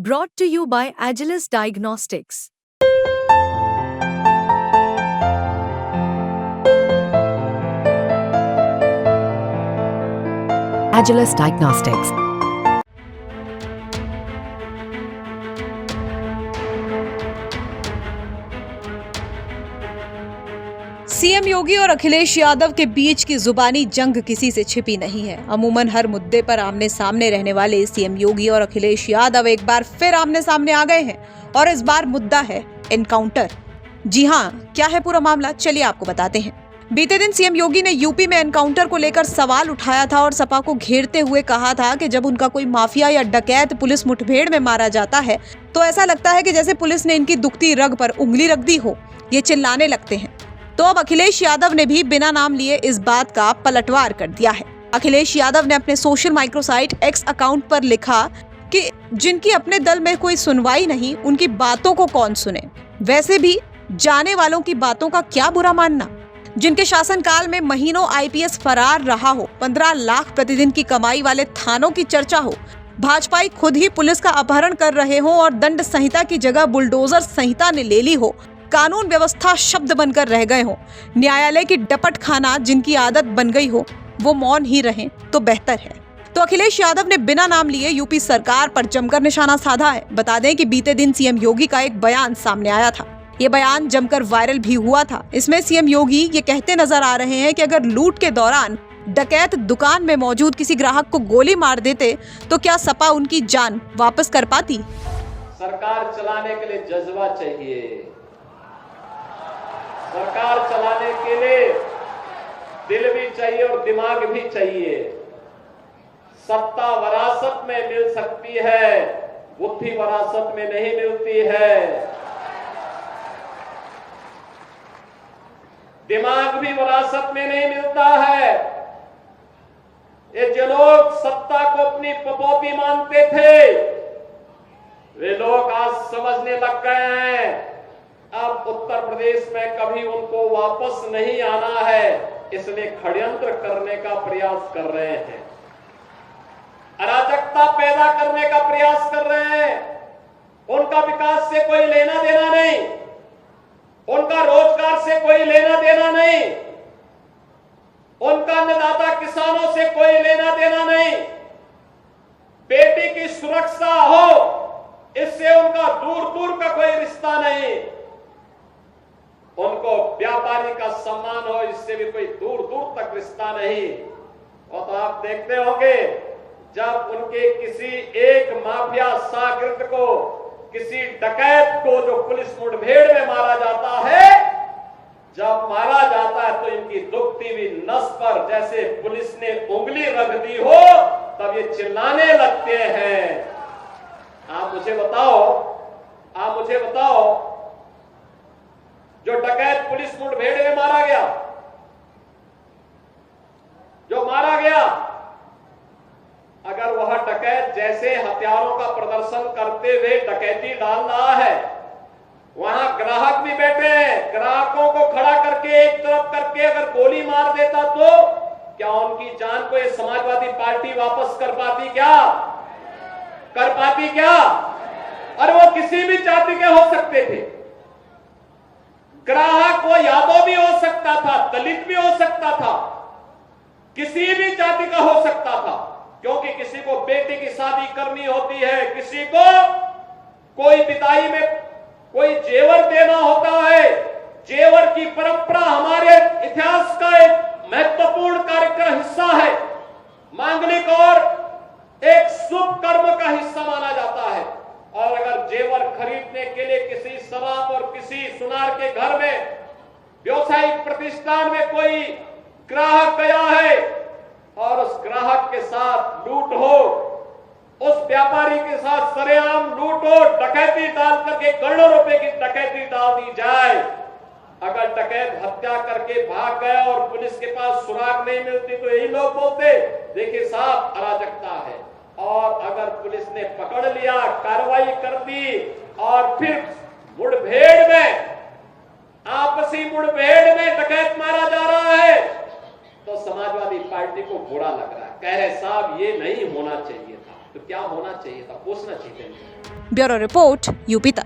Brought to you by Agilus Diagnostics. Agilus Diagnostics. CM Yogi और अखिलेश यादव के बीच की जुबानी जंग किसी से छिपी नहीं है। अमूमन हर मुद्दे पर आमने सामने रहने वाले सीएम योगी और अखिलेश यादव एक बार फिर आमने सामने आ गए हैं और इस बार मुद्दा है एनकाउंटर। जी हाँ, क्या है पूरा मामला, चलिए आपको बताते हैं। बीते दिन सीएम योगी ने यूपी में एनकाउंटर को लेकर सवाल उठाया था और सपा को घेरते हुए कहा था कि जब उनका कोई माफिया या डकैत पुलिस मुठभेड़ में मारा जाता है तो ऐसा लगता है कि जैसे पुलिस ने इनकी दुखती रग पर उंगली रख दी हो। ये चिल्लाने लगते हैं। तो अब अखिलेश यादव ने भी बिना नाम लिए इस बात का पलटवार कर दिया है। अखिलेश यादव ने अपने सोशल माइक्रोसाइट एक्स अकाउंट पर लिखा कि जिनकी अपने दल में कोई सुनवाई नहीं, उनकी बातों को कौन सुने। वैसे भी जाने वालों की बातों का क्या बुरा मानना। जिनके शासनकाल में महीनों आईपीएस फरार रहा हो, 15 लाख प्रतिदिन की कमाई वाले थानों की चर्चा हो, भाजपाई खुद ही पुलिस का अपहरण कर रहे हो और दंड संहिता की जगह बुलडोजर संहिता ने ले ली हो, कानून व्यवस्था शब्द बनकर रह गए हो, न्यायालय की डपट खाना जिनकी आदत बन गई हो, वो मौन ही रहें तो बेहतर है। तो अखिलेश यादव ने बिना नाम लिए यूपी सरकार पर जमकर निशाना साधा है। बता दें कि बीते दिन सीएम योगी का एक बयान सामने आया था। ये बयान जमकर वायरल भी हुआ था। इसमें सीएम योगी ये कहते नजर आ रहे हैं कि अगर लूट के दौरान डकैत दुकान में मौजूद किसी ग्राहक को गोली मार देते तो क्या सपा उनकी जान वापस कर पाती। सरकार चलाने के लिए जज्बा चाहिए, सरकार चलाने के लिए दिल भी चाहिए और दिमाग भी चाहिए। सत्ता वरासत में मिल सकती है, बुद्धि वरासत में नहीं मिलती है। दिमाग भी वरासत में नहीं मिलता है। ये जो लोग सत्ता को अपनी पपौती मानते थे, वे लोग आज समझने लग गए हैं अब उत्तर प्रदेश में कभी उनको वापस नहीं आना है, इसलिए षड्यंत्र करने का प्रयास कर रहे हैं, अराजकता पैदा करने का प्रयास कर रहे हैं। उनका विकास से कोई लेना देना नहीं, उनका रोजगार से कोई लेना देना नहीं, उनका अन्नदाता किसानों से कोई लेना देना नहीं। बेटी की सुरक्षा हो, इससे उनका दूर दूर का कोई रिश्ता नहीं। उनको व्यापारी का सम्मान हो, इससे भी कोई दूर दूर तक रिश्ता नहीं। और तो आप देखते होंगे जब उनके किसी एक माफिया शागिर्द को, किसी डकैत को जो पुलिस मुठभेड़ में मारा जाता है, जब मारा जाता है तो इनकी दुखती हुई नस पर जैसे पुलिस ने उंगली रख दी हो, तब ये चिल्लाने लगते हैं। आप मुझे बताओ जो डकैत पुलिस मुठभेड़ में मारा गया, अगर वह डकैत जैसे हथियारों का प्रदर्शन करते हुए डकैती डाल रहा है, वहां ग्राहक भी बैठे हैं, ग्राहकों को खड़ा करके एक तरफ करके अगर गोली मार देता तो क्या उनकी जान को ये समाजवादी पार्टी वापस कर पाती क्या? और वो किसी भी जाति के हो सकते थे। ग्राहक वो यादव भी हो सकता था, दलित भी हो सकता था, किसी भी जाति का हो सकता था, क्योंकि किसी को बेटी की शादी करनी होती है, किसी को कोई विदाई में कोई जेवर देना होता है। जेवर की परंपरा हमारे इतिहास का एक महत्वपूर्ण कार्य का हिस्सा है, मांगलिक और एक शुभ कर्म का हिस्सा माना जाता है। और अगर जेवर खरीदने के लिए किसी शराब और किसी सुनार के घर में व्यवसायिक प्रतिष्ठान में कोई ग्राहक गया है और उस ग्राहक के साथ लूट हो, उस व्यापारी के साथ सरेआम लूट हो, डकैती डाल करके करोड़ों रुपए की डकैती डाल दी जाए, अगर डकैत हत्या करके भाग गया और पुलिस के पास सुराग नहीं मिलती तो यही लोग बोलते देखिए साहब अराजकता है। और अगर पुलिस ने पकड़ लिया, कार्रवाई कर दी और फिर मुठभेड़ में, आपसी मुठभेड़ में डकैत मारा जा रहा है, तो समाजवादी पार्टी को बुरा लग रहा है, कह रहे साहब ये नहीं होना चाहिए था। तो क्या होना चाहिए था, पूछना चाहिए। ब्यूरो रिपोर्ट यूपी तक।